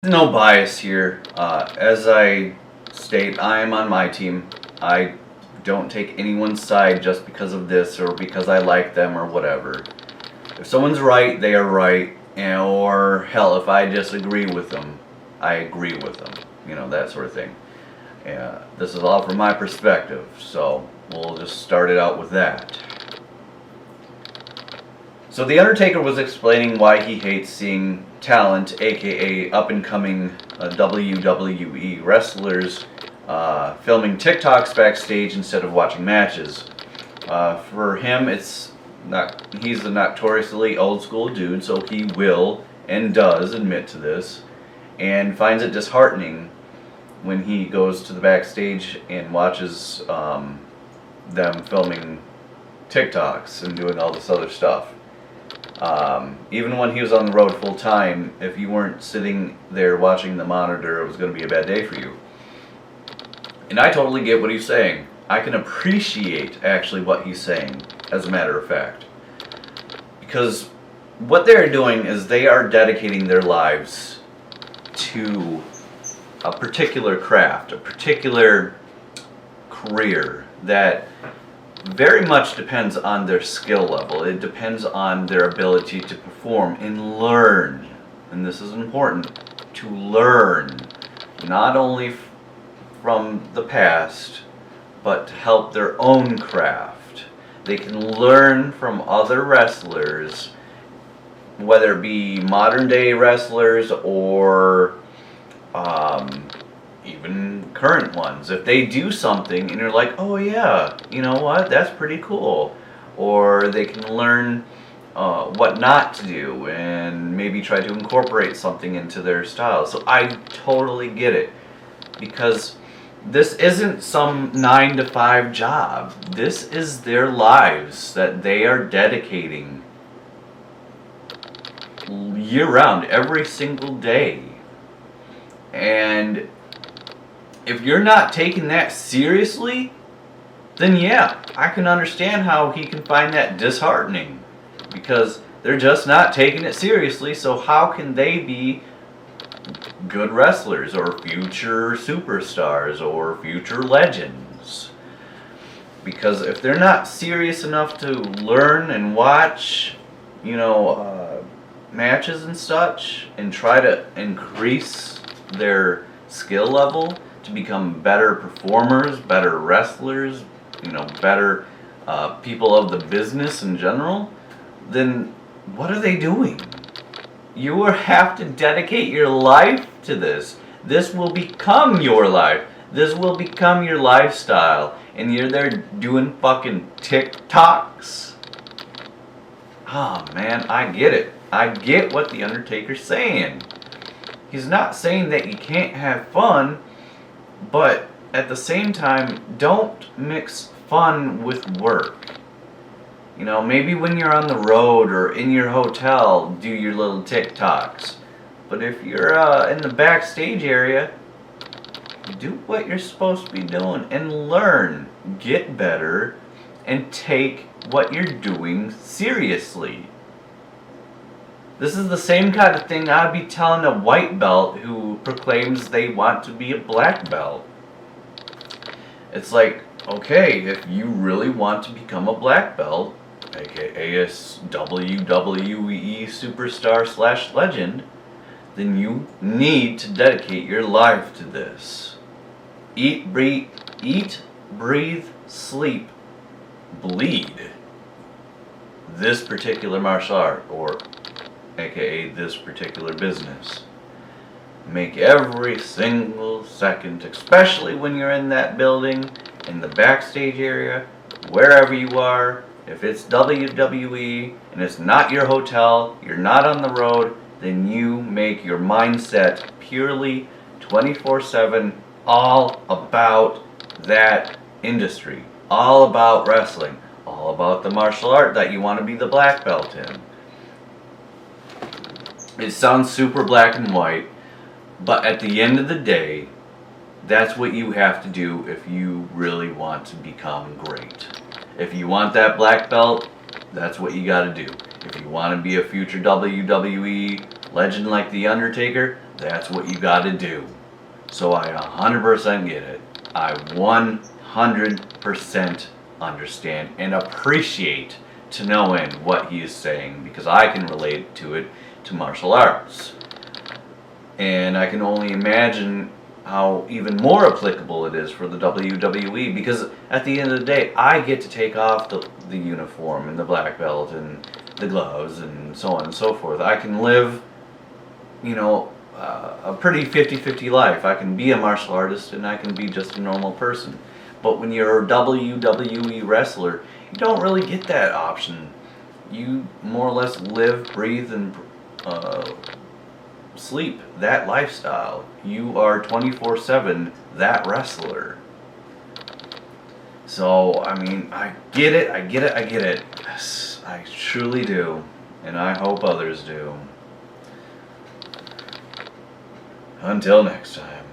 No bias here. As I state, I am on my team. I don't take anyone's side just because of this or because I like them or whatever. If someone's right, they are right. Or hell, if I disagree with them, I agree with them. You know, that sort of thing. Yeah, this is all from my perspective, so we'll just start it out with that. So The Undertaker was explaining why he hates seeing talent, aka up-and-coming WWE wrestlers, filming TikToks backstage instead of watching matches. For him, he's a notoriously old-school dude, so he will and does admit to this, and finds it disheartening when he goes to the backstage and watches them filming TikToks and doing all this other stuff. Even when he was on the road full time, if you weren't sitting there watching the monitor, it was going to be a bad day for you. And I totally get what he's saying. I can appreciate actually what he's saying, as a matter of fact. Because what they're doing is they are dedicating their lives to a particular craft, a particular career that very much depends on their skill level. It depends on their ability to perform and learn. And this is important, to learn not only from the past, but to help their own craft. They can learn from other wrestlers, whether it be modern day wrestlers or even current ones. If they do something and you're like, oh yeah, you know what, that's pretty cool. Or they can learn what not to do and maybe try to incorporate something into their style. So I totally get it, because this isn't some 9-to-5 job. This is their lives that they are dedicating year round, every single day. And if you're not taking that seriously, then yeah, I can understand how he can find that disheartening, because they're just not taking it seriously. So how can they be good wrestlers or future superstars or future legends? Because if they're not serious enough to learn and watch, matches and such, and try to increase their skill level to become better performers, better wrestlers, better people of the business in general, then what are they doing? You will have to dedicate your life to this. This will become your life. This will become your lifestyle. And you're there doing fucking TikToks? Oh man, I get it. I get what the Undertaker's saying. He's not saying that you can't have fun, but at the same time, don't mix fun with work. Maybe when you're on the road or in your hotel, do your little TikToks. But if you're in the backstage area, do what you're supposed to be doing and learn, get better, and take what you're doing seriously. This is the same kind of thing I'd be telling a white belt who proclaims they want to be a black belt. It's like, okay, if you really want to become a black belt, aka a WWE superstar / legend, then you need to dedicate your life to this. Eat, breathe, sleep, bleed this particular martial art, or aka this particular business. Make every single second, especially when you're in that building, in the backstage area, wherever you are. If it's WWE and it's not your hotel, you're not on the road, then you make your mindset purely 24/7 all about that industry, all about wrestling, all about the martial art that you want to be the black belt in. It sounds super black and white, but at the end of the day, that's what you have to do if you really want to become great. If you want that black belt, that's what you gotta do. If you want to be a future WWE legend like The Undertaker, That's what you gotta do. So I 100% get it. I 100% understand and appreciate to no end what he is saying, because I can relate to it to martial arts. And I can only imagine how even more applicable it is for the WWE, because at the end of the day, I get to take off the uniform and the black belt and the gloves and so on and so forth. I can live, a pretty 50-50 life. I can be a martial artist and I can be just a normal person. But when you're a WWE wrestler, you don't really get that option. You more or less live, breathe, and sleep that lifestyle. You are 24/7 that wrestler. So, I mean, I get it. Yes, I truly do. And I hope others do. Until next time.